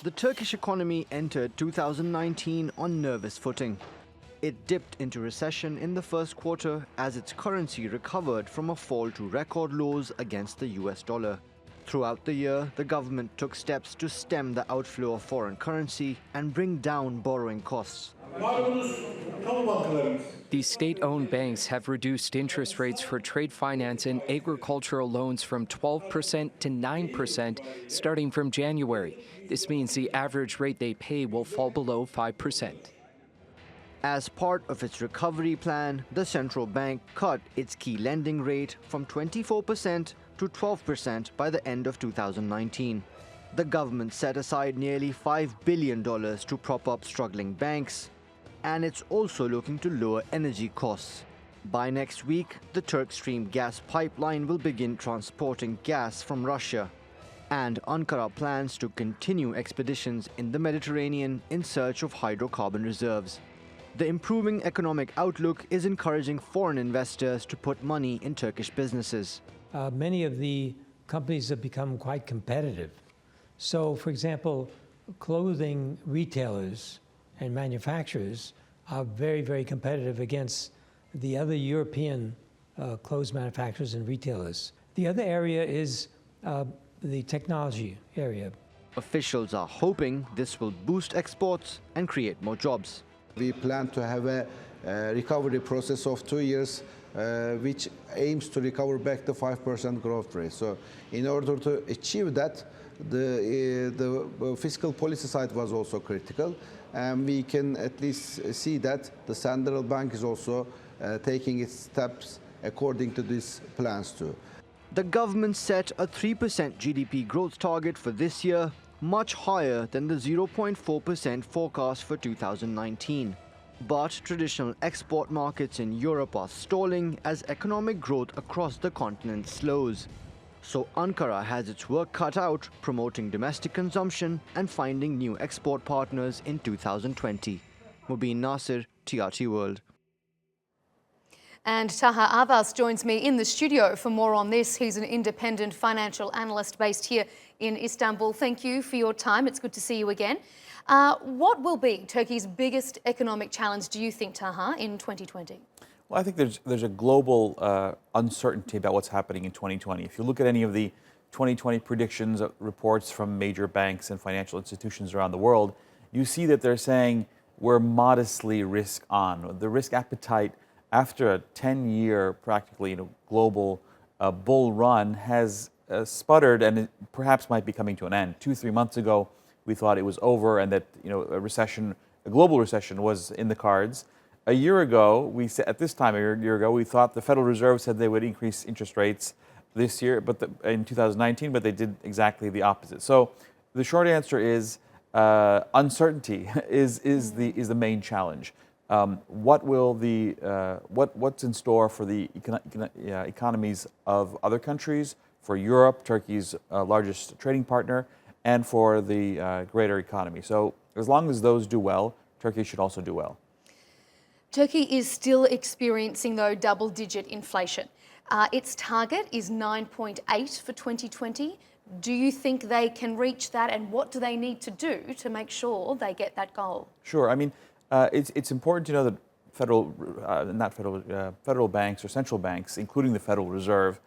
The Turkish economy entered 2019 on nervous footing. It dipped into recession in the first quarter as its currency recovered from a fall to record lows against the US dollar. Throughout the year, the government took steps to stem the outflow of foreign currency and bring down borrowing costs. These state-owned banks have reduced interest rates for trade finance and agricultural loans from 12% to 9% starting from January. This means the average rate they pay will fall below 5%. As part of its recovery plan, the central bank cut its key lending rate from 24% to 12% by the end of 2019. The government set aside nearly $5 billion to prop up struggling banks, and it's also looking to lower energy costs. By next week, the Turk Stream gas pipeline will begin transporting gas from Russia, and Ankara plans to continue expeditions in the Mediterranean in search of hydrocarbon reserves. The improving economic outlook is encouraging foreign investors to put money in Turkish businesses. Many of the companies have become quite competitive. So, for example, clothing retailers and manufacturers are very, very competitive against the other European clothes manufacturers and retailers. The other area is the technology area. Officials are hoping this will boost exports and create more jobs. We plan to have a recovery process of 2 years, which aims to recover back the 5% growth rate. So in order to achieve that, the fiscal policy side was also critical. And we can at least see that the central bank is also taking its steps according to these plans too. The government set a 3% GDP growth target for this year, much higher than the 0.4% forecast for 2019. But traditional export markets in Europe are stalling as economic growth across the continent slows. So Ankara has its work cut out promoting domestic consumption and finding new export partners in 2020. Mobin Nasir, TRT World. And Taha Arvas joins me in the studio for more on this. He's an independent financial analyst based here in Istanbul. Thank you for your time. It's good to see you again. What will be Turkey's biggest economic challenge, do you think, Taha, in 2020? Well, I think there's a global uncertainty about what's happening in 2020. If you look at any of the 2020 predictions, reports from major banks and financial institutions around the world, you see that they're saying we're modestly risk on. The risk appetite after a 10-year practically global bull run has sputtered and it perhaps might be coming to an end. 2-3 months ago, we thought it was over and that a global recession was in the cards. A year ago, at this time a year ago, we thought the Federal Reserve said they would increase interest rates this year, in 2019, but they did exactly the opposite. So the short answer is uncertainty is the main challenge. What's in store for the economies of other countries, for Europe, Turkey's largest trading partner, and for the greater economy. So as long as those do well, Turkey should also do well. Turkey is still experiencing, though, double-digit inflation. Its target is 9.8 for 2020. Do you think they can reach that, and what do they need to do to make sure they get that goal? Sure. I mean, it's important to know that federal banks or central banks, including the Federal Reserve,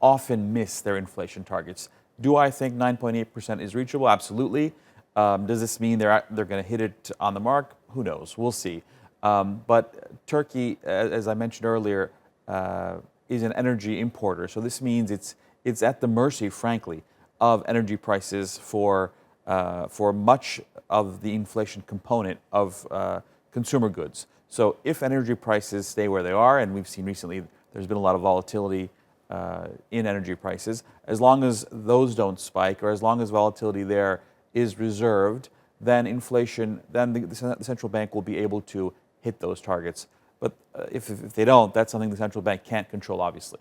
often miss their inflation targets. Do I think 9.8% is reachable? Absolutely. Does this mean they're going to hit it on the mark? Who knows? We'll see. But Turkey, as I mentioned earlier, is an energy importer. So this means it's at the mercy, frankly, of energy prices for much of the inflation component of consumer goods. So if energy prices stay where they are, and we've seen recently there's been a lot of volatility in energy prices, as long as those don't spike or as long as volatility there is reserved, then the central bank will be able to hit those targets. But if they don't, that's something the central bank can't control, obviously.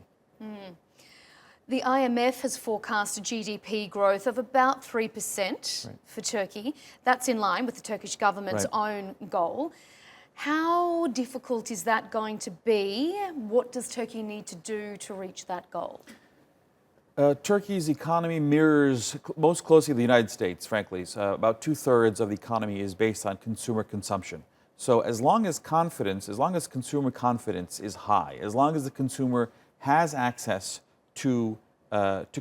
The IMF has forecast a GDP growth of about 3% for Turkey. That's in line with the Turkish government's own goal. How difficult is that going to be? What does Turkey need to do to reach that goal? Turkey's economy mirrors most closely the United States, frankly. So about 2/3 of the economy is based on consumer consumption. So as long as consumer confidence is high, as long as the consumer has access to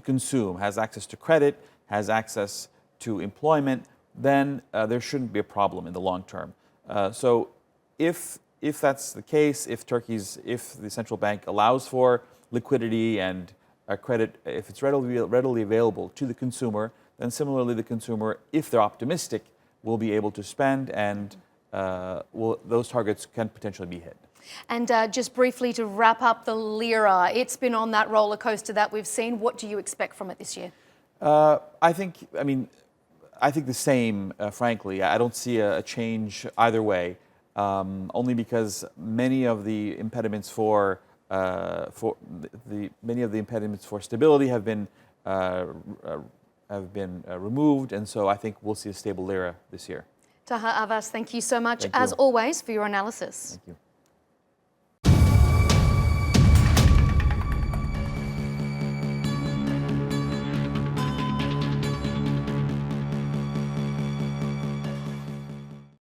consume, has access to credit, has access to employment, then there shouldn't be a problem in the long term. So if that's the case, if the central bank allows for liquidity and credit, if it's readily available to the consumer, then similarly the consumer, if they're optimistic, will be able to spend, and those targets can potentially be hit. And just briefly to wrap up the lira, it's been on that roller coaster that we've seen. What do you expect from it this year? I think the same, frankly. I don't see a change either way, only because many of the impediments for stability have been removed, and so I think we'll see a stable lira this year. Taha Arvas, thank you so much, Thank you. as always, for your analysis. Thank you.